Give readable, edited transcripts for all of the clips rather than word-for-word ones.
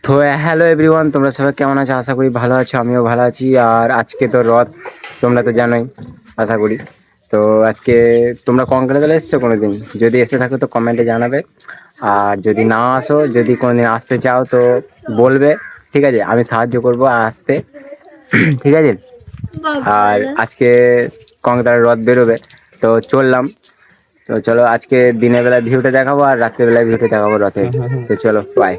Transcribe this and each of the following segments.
তো hello everyone, তোমরা সবাই কেমন আছো? আশা করি ভালো আছো, আমিও ভালো আছি। আর আজকে তো রথ, তোমরা তো জানোই আশা করি। তো আজকে তোমরা কঙ্কালীতলা এসছো কোনোদিন? যদি এসে থাকো তো কমেন্টে জানাবে। আর যদি না আসো, যদি কোনোদিন আসতে চাও তো বলবে, ঠিক আছে? আমি সাহায্য করবো আসতে, ঠিক আছে? আর আজকে কঙ্কালীতলার রথ বেরোবে, তো চললাম। তো চলো, আজকে দিনের বেলা ভিউটা দেখাবো আর রাত্রের বেলায় ভিউটা দেখাবো রথের। তো চলো, বাই।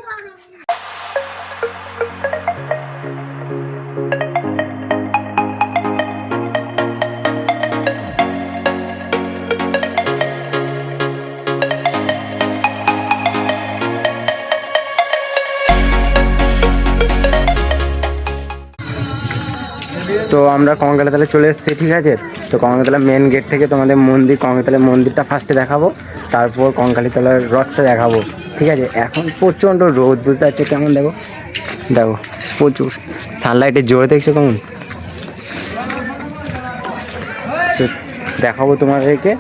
তো আমরা কঙ্কালীতলা চলে এসেছি, ঠিক আছে? তো কঙ্কালীতলা মেন গেট থেকে তোমাদের মন্দির, কঙ্কালীতলা মন্দিরটা ফার্স্টে দেখাবো, তারপর কঙ্কালীতলার রথটা দেখাবো, ঠিক আছে? এখন প্রচণ্ড রোদ, বুঝতে পারছো কেমন? দেখো দেখো, প্রচুর সানলাইটের জোরে, দেখছো কেমন? তো দেখাবো তোমাদেরকে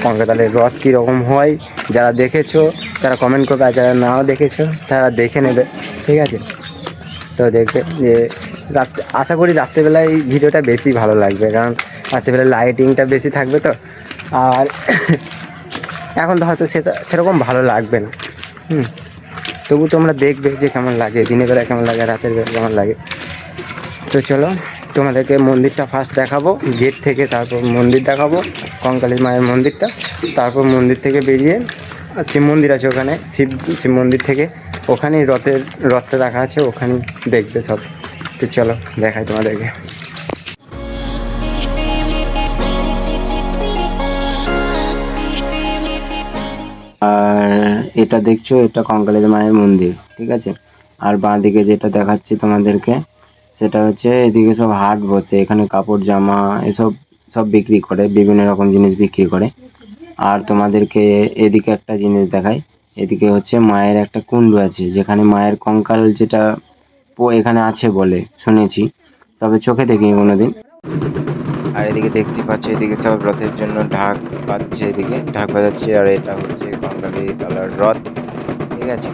কঙ্কালীতলার রথ কীরকম হয়। যারা দেখেছো তারা কমেন্ট করবে, আর যারা নাও দেখেছো তারা দেখে নেবে, ঠিক আছে? তো দেখবে যে আশা করি রাত্রেবেলায় এই ভিডিওটা বেশি ভালো লাগবে, কারণ রাত্রেবেলায় লাইটিংটা বেশি থাকবে। তো আর এখন তো হয়তো সেরকম ভালো লাগবে না, তবু তোমরা দেখবে যে কেমন লাগে, দিনের বেলায় কেমন লাগে, রাতের বেলা কেমন লাগে। তো চলো, তোমাদেরকে মন্দিরটা ফার্স্ট দেখাবো গেট থেকে, তারপর মন্দির দেখাবো, কঙ্কালী মায়ের মন্দিরটা। তারপর মন্দির থেকে বেরিয়ে শিব মন্দির আছে ওখানে, শিব মন্দির থেকে ওখানেই রথটা রাখা আছে, ওখানেই দেখবে সব। তো চলো দেখাই তোমাদেরকে। আর এটা দেখছো, এটা কঙ্কালী মায়ের মন্দির, ঠিক আছে? আর বাঁ দিকে যেটা দেখাচ্ছি তোমাদেরকে, সেটা হচ্ছে এদিকে সব হাট বসে, এখানে কাপড় জামা এসব সব বিক্রি করে, বিভিন্ন রকম জিনিস বিক্রি করে। আর তোমাদেরকে এদিকে একটা জিনিস দেখাই, এদিকে হচ্ছে মায়ের একটা কুণ্ড আছে, যেখানে মায়ের কঙ্কাল যেটা এখানে আছে বলে শুনেছি, তবে চোখে দেখিনি কোনোদিন। আর এদিকে দেখতে পাচ্ছ, এদিকে সব রথের জন্য ঢাক বাজছে, এদিকে ঢাক বাজাচ্ছে। আর এটা হচ্ছে কঙ্কালীতলার রথ, ঠিক আছে?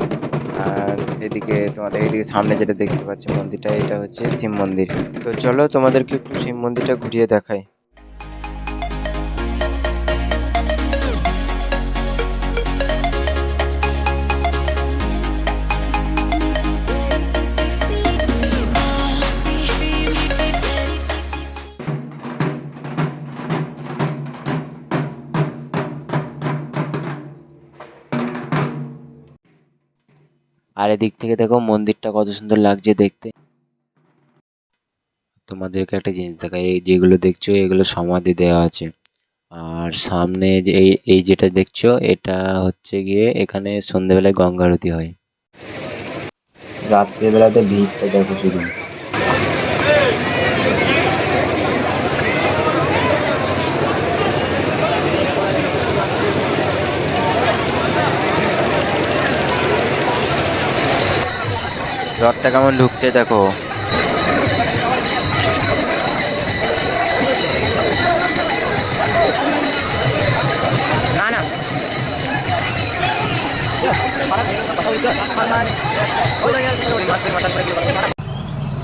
আর এদিকে তোমাদের এদিকে সামনে যেটা দেখতে পাচ্ছ মন্দিরটা, এটা হচ্ছে শিব মন্দির। তো চলো তোমাদেরকে একটু শিব মন্দিরটা ঘুরিয়ে দেখাই। আর এদিক থেকে দেখো মন্দিরটা কত সুন্দর লাগছে দেখতে। তোমাদেরকে একটা জিনিস দেখাই, এই যেগুলো দেখছো এগুলো সমাধি দেওয়া আছে। আর সামনে যে এই এই যেটা দেখছো, এটা হচ্ছে গিয়ে এখানে সন্ধ্যেবেলায় গঙ্গা আরতি হয়। রাত্রেবেলাতে ভিড়টা দেখো শুধু। রথটা কেমন ঢুকছে দেখো। না না,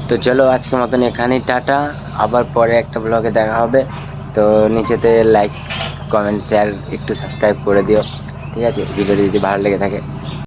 তো চলো আজকের মতন এখানেই টাটা, আবার পরে একটা ব্লগে দেখা হবে। তো নিচেতে লাইক, কমেন্ট, শেয়ার, একটু সাবস্ক্রাইব করে দিও, ঠিক আছে? ভিডিওটি যদি ভালো লেগে থাকে।